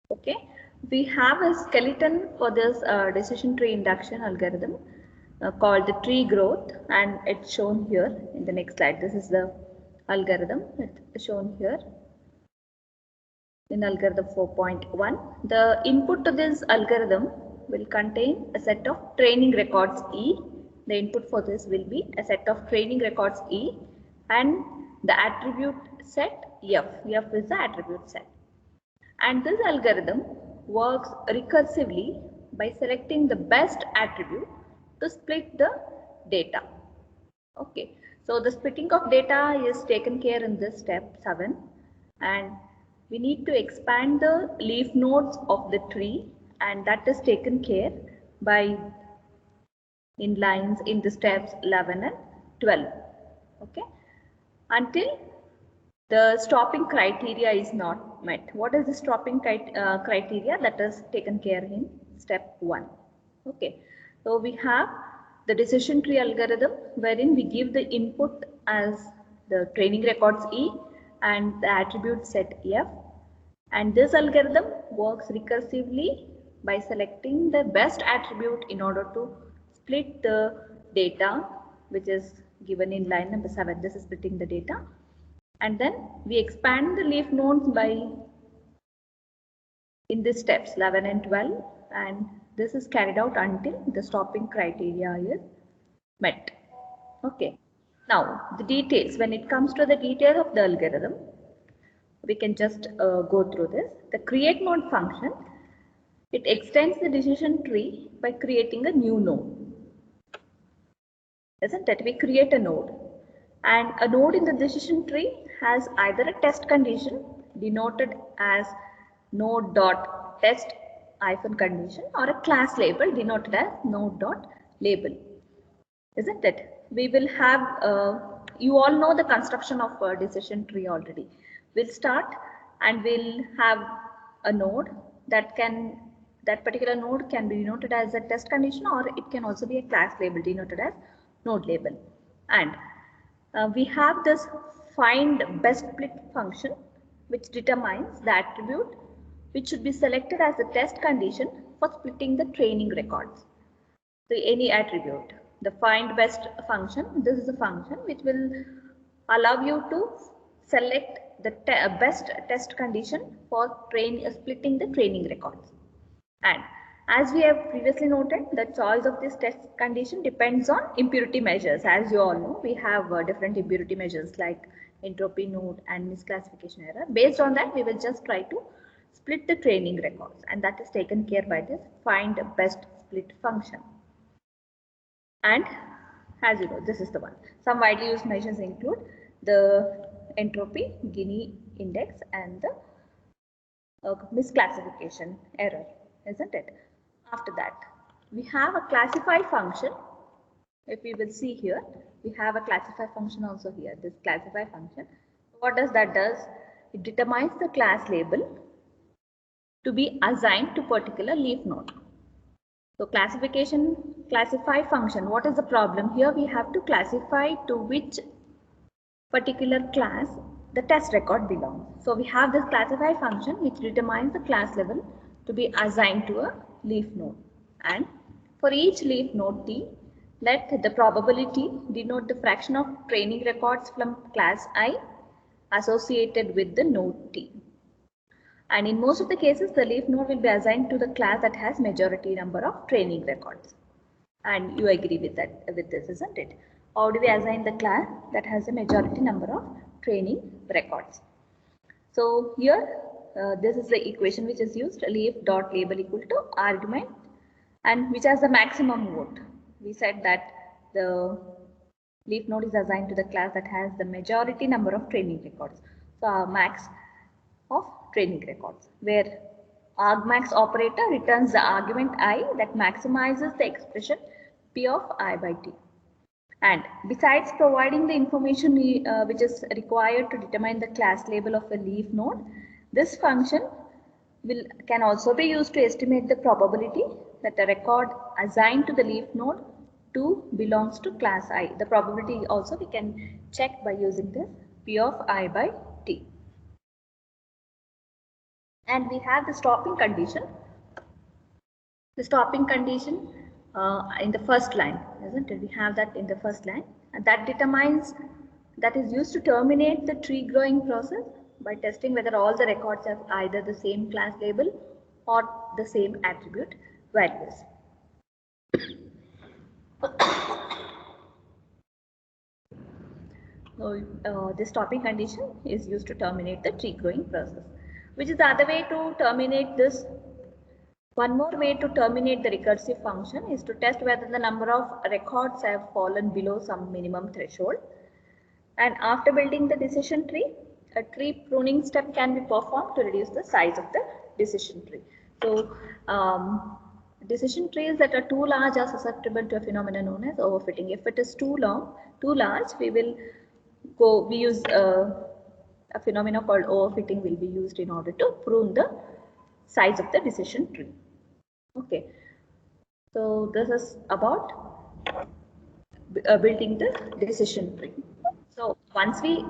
Okay, we have a skeleton for this decision tree induction algorithm called the tree growth, and it's shown here in the next slide. This is the algorithm. It's shown here in algorithm 4.1. The input to this algorithm will contain a set of training records E. The input for this will be a set of training records E and the attribute set F. F is the attribute set. And this algorithm works recursively by selecting the best attribute to split the data. Okay, so the splitting of data is taken care in this step 7, and we need to expand the leaf nodes of the tree, and that is taken care by in lines in the steps 11 and 12. Okay, until the stopping criteria is not met. What is the stopping criteria? That is taken care in step 1. Okay, so we have the decision tree algorithm wherein we give the input as the training records E and the attribute set F, and this algorithm works recursively by selecting the best attribute in order to split the data, which is given in line number 7. This is splitting the data, and then we expand the leaf nodes by in these steps 11 and 12, and this is carried out until the stopping criteria is met. Okay, now the details. When it comes to the detail of the algorithm, we can just go through this. The create node function, it extends the decision tree by creating a new node, isn't it? We create a node, and a node in the decision tree has either a test condition denoted as node dot test hyphen condition or a class label denoted as node dot label, isn't it? We will have you all know the construction of a decision tree already. We'll start and we'll have a node that particular node can be denoted as a test condition, or it can also be a class label denoted as node label. And we have this find best split function which determines the attribute which should be selected as the test condition for splitting the training records. So any attribute, the find best function, this is a function which will allow you to select the best test condition for splitting the training records. And as we have previously noted, the choice of this test condition depends on impurity measures. As you all know, we have different impurity measures like entropy node and misclassification error. Based on that, we will just try to split the training records, and that is taken care by this find best split function. And as you know, this is the one. Some widely used measures include the entropy, Gini index, and the misclassification error, isn't it? After that, we have a classify function. If we will see here, we have a classify function also here, this classify function. What does that does? It determines the class label to be assigned to particular leaf node. So classify function, what is the problem? Here we have to classify to which particular class the test record belongs. So we have this classify function which determines the class level to be assigned to a leaf node. And for each leaf node T, let the probability denote the fraction of training records from class I associated with the node T. And in most of the cases, the leaf node will be assigned to the class that has majority number of training records. And you agree with that, with this, isn't it? How do we assign the class that has a majority number of training records? So here, this is the equation which is used, leaf dot label equal to argument, and which has the maximum vote. We said that the leaf node is assigned to the class that has the majority number of training records. So our max of training records, where argmax operator returns the argument I that maximizes the expression P of I by T. And besides providing the information which is required to determine the class label of a leaf node, this function can also be used to estimate the probability that a record assigned to the leaf node 2 belongs to class I. The probability also we can check by using this P of I by T. And we have the stopping condition. The stopping condition in the first line, isn't it? We have that in the first line, and that is used to terminate the tree growing process by testing whether all the records have either the same class label or the same attribute values. So the stopping condition is used to terminate the tree growing process, which is the other way to terminate this. One more way to terminate the recursive function is to test whether the number of records have fallen below some minimum threshold. And after building the decision tree, a tree pruning step can be performed to reduce the size of the decision tree. So, decision trees that are too large are susceptible to a phenomenon known as overfitting. If it is too large, we use a phenomenon called overfitting will be used in order to prune the size of the decision tree. Okay, so this is about building the decision tree. So once we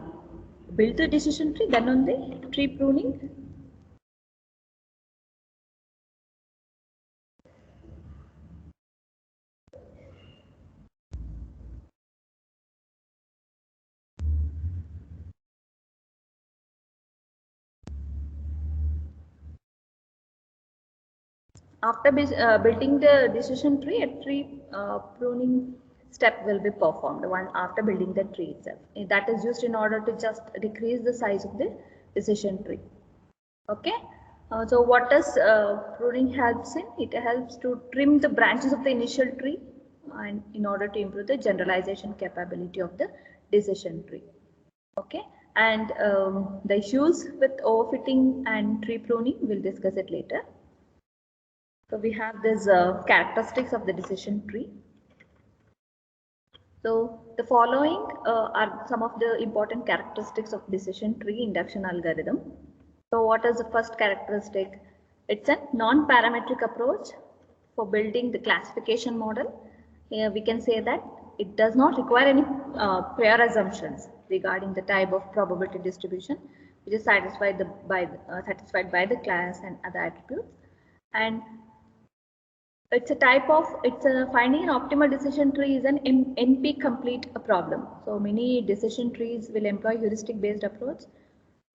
build the decision tree, then only tree pruning. After building the decision tree, a tree pruning step will be performed one after building the tree itself. That is used in order to just decrease the size of the decision tree. Okay. So what does pruning helps in? It helps to trim the branches of the initial tree and in order to improve the generalization capability of the decision tree. Okay. And the issues with overfitting and tree pruning, we'll discuss it later. So we have these characteristics of the decision tree. So the following are some of the important characteristics of decision tree induction algorithm. So what is the first characteristic? It's a non-parametric approach for building the classification model. Here we can say that it does not require any prior assumptions regarding the type of probability distribution which is satisfied by the class and other attributes. And it's finding an optimal decision tree is an NP complete problem. So many decision trees will employ heuristic based approach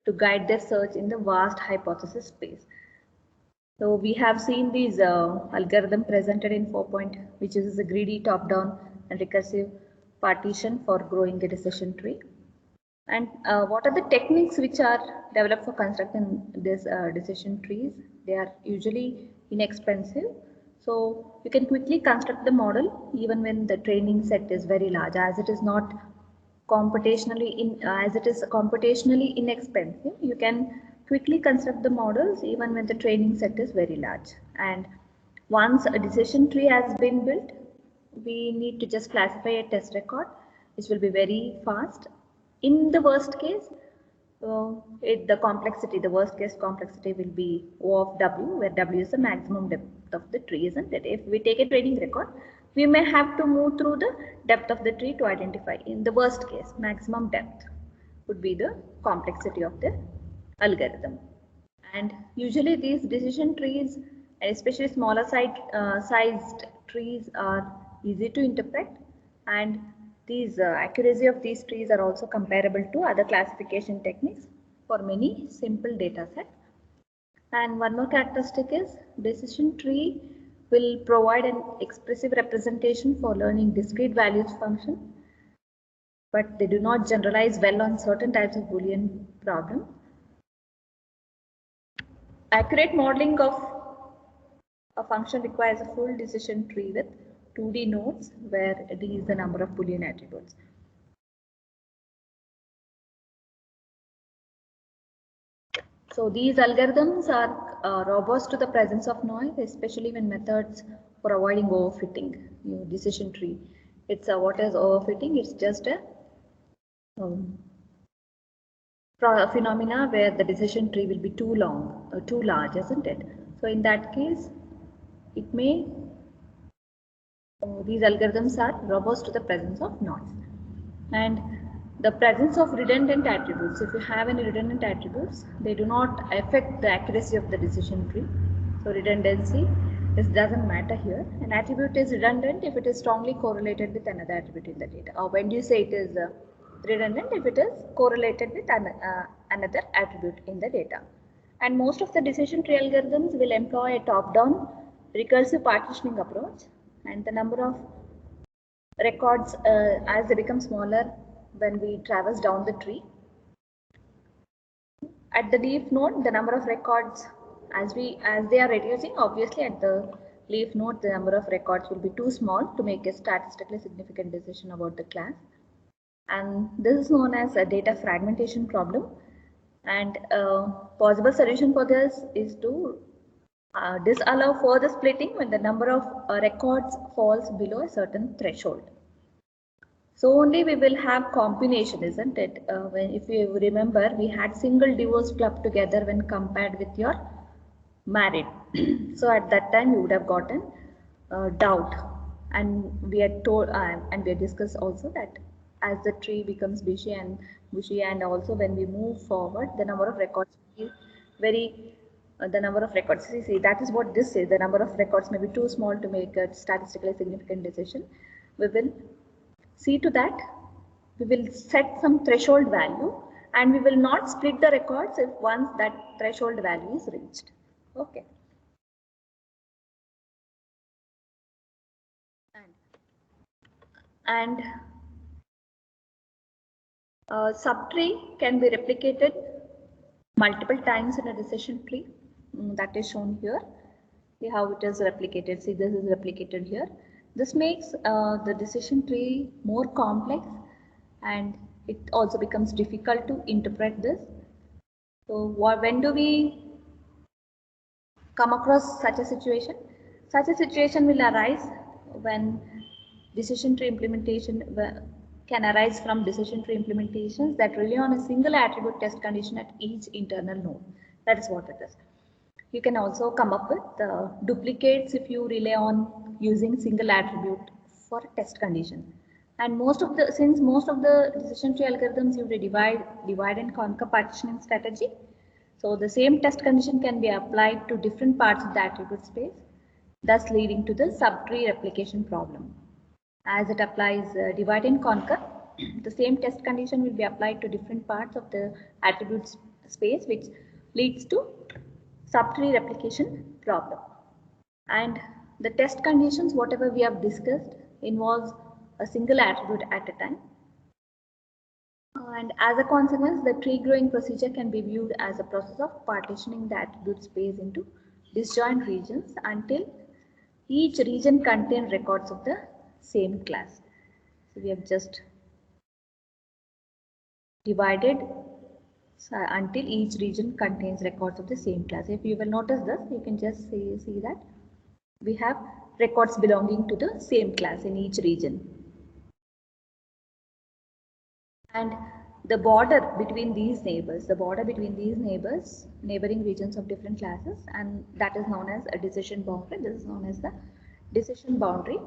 to guide their search in the vast hypothesis space. So we have seen these algorithm presented in 4 point, which is a greedy top-down and recursive partition for growing the decision tree. And what are the techniques which are developed for constructing this decision trees? They are usually inexpensive. So you can quickly construct the model even when the training set is very large, as it is computationally inexpensive. You can quickly construct the models even when the training set is very large. And once a decision tree has been built, we need to just classify a test record, which will be very fast. In the worst case, the worst case complexity will be O of W, where W is the maximum depth of the tree, isn't it? If we take a training record, we may have to move through the depth of the tree to identify. In the worst case, maximum depth would be the complexity of the algorithm. And usually these decision trees, especially smaller sized trees, are easy to interpret, and these accuracy of these trees are also comparable to other classification techniques for many simple data sets. And one more characteristic is decision tree will provide an expressive representation for learning discrete values function, but they do not generalize well on certain types of Boolean problems. Accurate modeling of a function requires a full decision tree with 2D nodes where D is the number of Boolean attributes. So these algorithms are robust to the presence of noise, especially when methods for avoiding overfitting. Decision tree. It's what is overfitting? It's just a phenomena where the decision tree will be too large, isn't it? So in that case, it may these algorithms are robust to the presence of noise. And the presence of redundant attributes. If you have any redundant attributes, they do not affect the accuracy of the decision tree. So redundancy, this doesn't matter here. An attribute is redundant if it is strongly correlated with another attribute in the data. Or when do you say it is redundant? If it is correlated with another attribute in the data. And most of the decision tree algorithms will employ a top-down recursive partitioning approach, and the number of records as they become smaller when we traverse down the tree. At the leaf node, the number of records as they are reducing, obviously at the leaf node the number of records will be too small to make a statistically significant decision about the class, and this is known as a data fragmentation problem. And a possible solution for this is to disallow further splitting when the number of records falls below a certain threshold. So only we will have combination, isn't it? If you remember, we had single divorce club together when compared with your married. So at that time you would have gotten doubt, and we had told and we had discussed also that as the tree becomes bushy, and also when we move forward, the number of records will be very the number of records. See, that is what this says. The number of records may be too small to make a statistically significant decision. We will see to that. We will set some threshold value, and we will not split the records if once that threshold value is reached. Okay. And subtree can be replicated multiple times in a decision tree. That is shown here. See how it is replicated. See, this is replicated here. This makes the decision tree more complex, and it also becomes difficult to interpret this. So when do we come across such a situation? Such a situation will arise when decision tree implementation can arise from decision tree implementations that rely on a single attribute test condition at each internal node. That is what it is. You can also come up with duplicates if you rely on using single attribute for a test condition. And since most of the decision tree algorithms use a divide and conquer partitioning strategy, so the same test condition can be applied to different parts of the attribute space, thus leading to the subtree replication problem. As it applies divide and conquer, the same test condition will be applied to different parts of the attribute space, which leads to subtree replication problem. And the test conditions, whatever we have discussed, involves a single attribute at a time. And as a consequence, the tree growing procedure can be viewed as a process of partitioning the attribute space into disjoint regions until each region contains records of the same class. So we have just divided until each region contains records of the same class. If you will notice this, you can just see that we have records belonging to the same class in each region. And the border between these neighbors, neighboring regions of different classes, and that is known as a decision boundary. This is known as the decision boundary.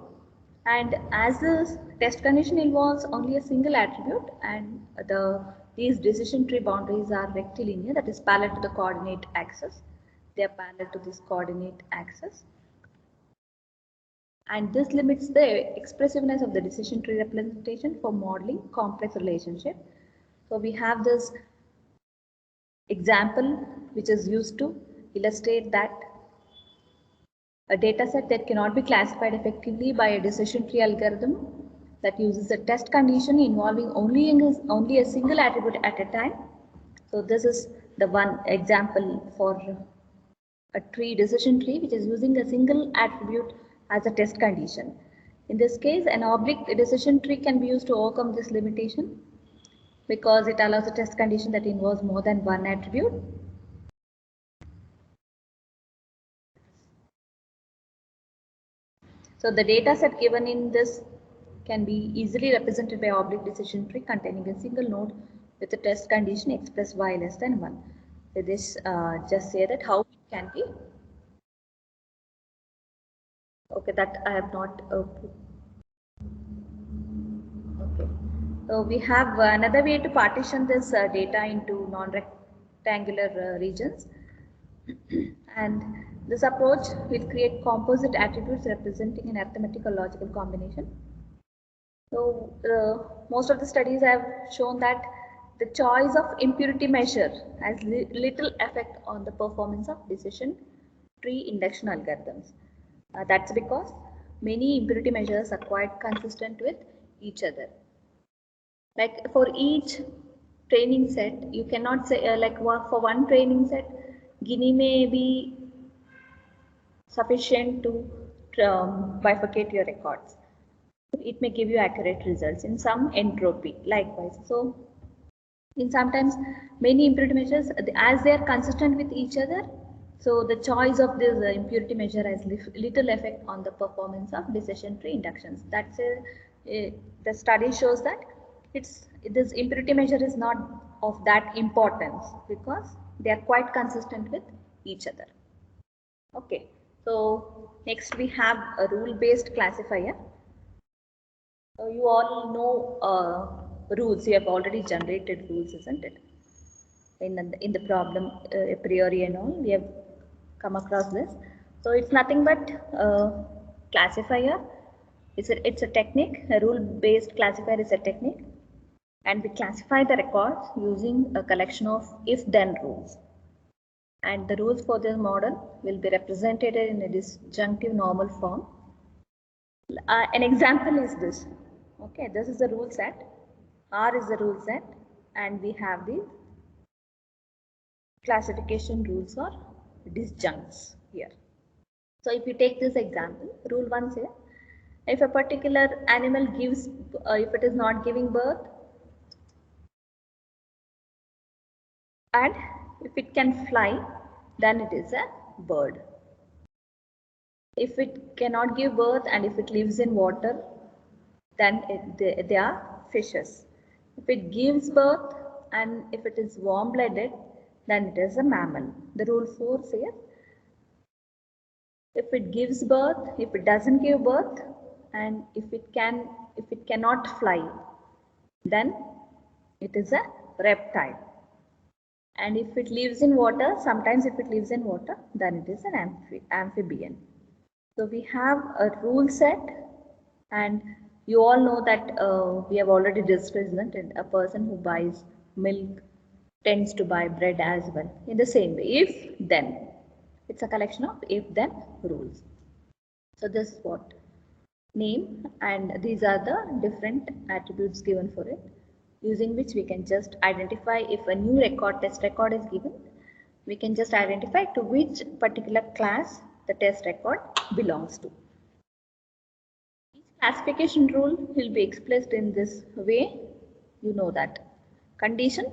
And as the test condition involves only a single attribute, and these decision tree boundaries are rectilinear, that is parallel to the coordinate axis. They are parallel to this coordinate axis. And this limits the expressiveness of the decision tree representation for modeling complex relationships. So we have this example which is used to illustrate that a data set that cannot be classified effectively by a decision tree algorithm that uses a test condition involving only a single attribute at a time. So this is the one example for a decision tree which is using a single attribute as a test condition. In this case, an oblique decision tree can be used to overcome this limitation because it allows a test condition that involves more than one attribute. So the data set given in this can be easily represented by oblique decision tree containing a single node with a test condition express y less than 1. So this just say that how it can be. Okay, that I have not put. Okay, So we have another way to partition this data into non-rectangular regions. And this approach will create composite attributes representing an arithmetical logical combination. So most of the studies have shown that the choice of impurity measure has little effect on the performance of decision tree induction algorithms. That's because many impurity measures are quite consistent with each other. Like for each training set, you cannot say for one training set, Gini may be sufficient to bifurcate your records. It may give you accurate results in some entropy likewise. So in sometimes many impurity measures, as they are consistent with each other, so the choice of this impurity measure has little effect on the performance of decision tree inductions. That's the study shows that this impurity measure is not of that importance because they are quite consistent with each other. Okay, so next we have a rule-based classifier. You all know rules. You have already generated rules, isn't it? In the problem a priori and all, we have come across this. So it's nothing but classifier. It's a technique. A rule-based classifier is a technique, and we classify the records using a collection of if-then rules. And the rules for this model will be represented in a disjunctive normal form. An example is this. Okay, this is the rule set. R is the rule set, and we have the classification rules or disjuncts here. So if you take this example, rule 1 says, if a particular animal gives, if it is not giving birth, and if it can fly, then it is a bird. If it cannot give birth and if it lives in water, then they are fishes. If it gives birth and if it is warm-blooded, then it is a mammal. The rule 4 says, if it gives birth, if it doesn't give birth, and if it cannot fly, then it is a reptile. And if it lives in water, sometimes if it lives in water, then it is an amphibian. So we have a rule set, and you all know that we have already discussed that a person who buys milk tends to buy bread as well. In the same way, if then, it's a collection of if then rules. So this is what name, and these are the different attributes given for it, using which we can just identify if a new test record is given. We can just identify to which particular class the test record belongs to. Each classification rule will be expressed in this way. You know that. Condition,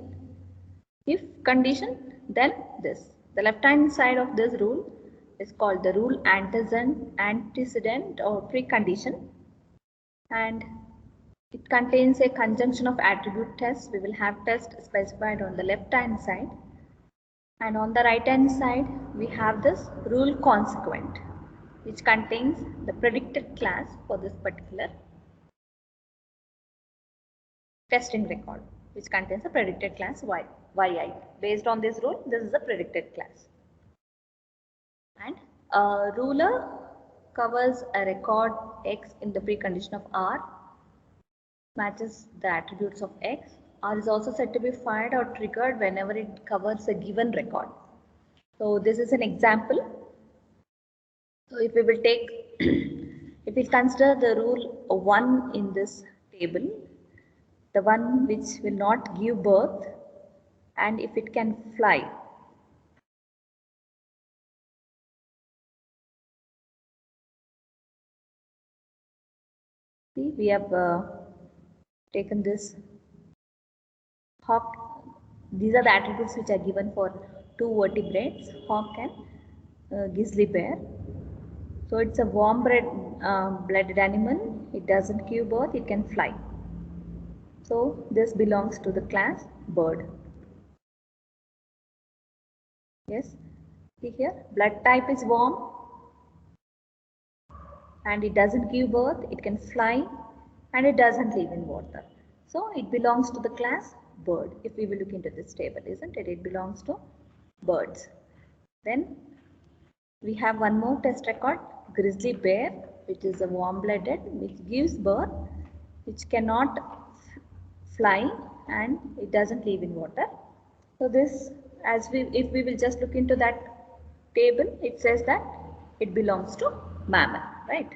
if condition, then this. The left hand side of this rule is called the rule antecedent or precondition, and it contains a conjunction of attribute tests. We will have tests specified on the left hand side, and on the right hand side we have this rule consequent, which contains the predicted class for this particular testing record, which contains a predicted class yi. Based on this rule, this is the predicted class. And a ruler covers a record x in the precondition of R, matches the attributes of x. R is also said to be fired or triggered whenever it covers a given record. So this is an example. So if we will take, if we consider the rule 1 in this table, the one which will not give birth, and if it can fly. See, we have taken this hawk. These are the attributes which are given for two vertebrates, hawk and grizzly bear. So it's a warm-blooded animal. It doesn't give birth. It can fly. So this belongs to the class bird. Yes. See here, blood type is warm, and it doesn't give birth. It can fly, and it doesn't live in water. So it belongs to the class bird. If we will look into this table, isn't it? It belongs to birds. Then we have one more test record, grizzly bear, which is a warm-blooded, which gives birth, which cannot fly and it doesn't live in water. So this, if we will just look into that table, it says that it belongs to mammal, right?